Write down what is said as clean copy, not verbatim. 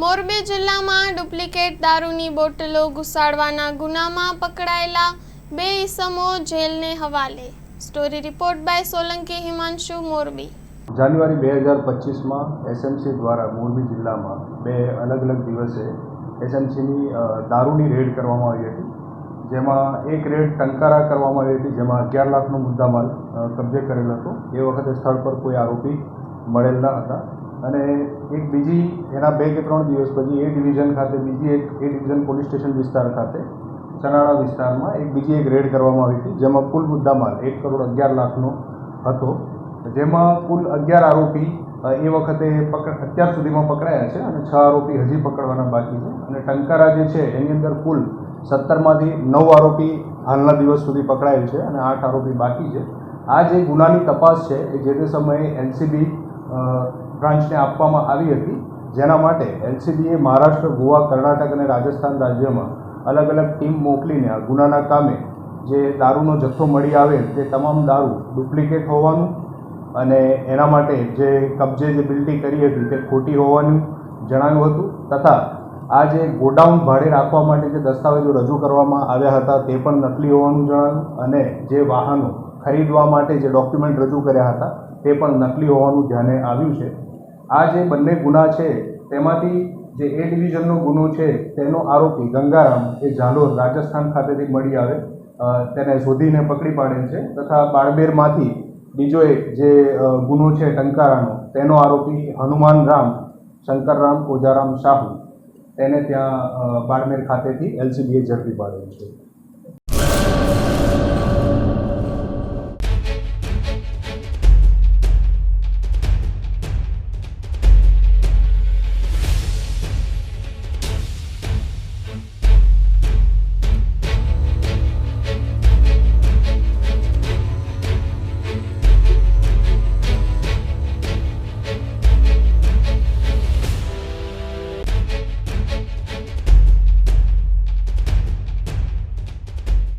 મોરબી જિલ્લામાં ડુપ્લિકેટ દારૂની બોટલો ઘુસાડવાના ગુનામાં પકડાયેલા 2 ઈસમો જેલને હવાલે। Story report by Solanki Himanshu, Morbi. જાન્યુઆરી 2025 એસએમસી દ્વારા મોરબી જિલ્લામાં 2 અલગ દિવસે એસએમસીની દારૂની રેડ કરવામાં આવી હતી, જેમાં એક રેડ ટંકારા કરવામાં આવી હતી, જેમાં 11 લાખનો મુદ્દામાલ કબજે કરેલ હતો। એ વખતે સ્થળ પર કોઈ આરોપી મળેલ ન હતા અને એક બીજી એના 2 કે 3 દિવસ પછી એ ડિવિઝન ખાતે બીજી એક એ ડિવિઝન પોલીસ સ્ટેશન વિસ્તાર ખાતે ચનાળા વિસ્તારમાં બીજી એક રેડ કરવામાં આવી હતી, જેમાં કુલ મુદ્દામાલ 1,11,00,000નો હતો, જેમાં કુલ 11 આરોપી એ વખતે અત્યાર સુધીમાં પકડાયા છે અને 6 આરોપી હજી પકડવાના બાકી છે અને ટંકારા જે છે એની અંદર કુલ 17માંથી 9 આરોપી હાલના દિવસ સુધી પકડાયેલ છે અને 8 આરોપી બાકી છે। આ જે ગુનાની તપાસ છે એ જે તે સમયે એલસીબી બ્રાન્ચને આપવામાં આવી હતી, જેના માટે એલસીબીએ મહારાષ્ટ્ર, ગોવા, કર્ણાટક અને રાજસ્થાન રાજ્યમાં અલગ ટીમ મોકલીને આ ગુનાના કામે જે દારૂનો જથ્થો મળી આવે તે તમામ દારૂ ડુપ્લિકેટ હોવાનું અને એના માટે જે કબજે જે બિલ્ટી કરી હતી તે ખોટી હોવાનું જણાવ્યું હતું, તથા આ જે ગોડાઉન ભાડે રાખવા માટે જે દસ્તાવેજો રજૂ કરવામાં આવ્યા હતા તે પણ નકલી હોવાનું જણાવ્યું અને જે વાહનો ખરીદવા માટે જે ડોક્યુમેન્ટ રજૂ કર્યા હતા તે પણ નકલી હોવાનું ધ્યાને આવ્યું છે। આ જે બંને ગુના છે તેમાંથી જે એ ડિવિઝનનો ગુનો છે તેનો આરોપી ગંગારામ એ ઝાલોર રાજસ્થાન ખાતેથી મળી આવે તેને શોધીને પકડી પાડેલ છે, તથા બાળબેરમાંથી બીજો એક જે ગુનો છે ટંકારાનો તેનો આરોપી હનુમાન રામ શંકરરામ ઓજારામ શાહુ તેને ત્યાં બાળમેર ખાતેથી એલસીબીએ ઝડપી પાડેલ છે।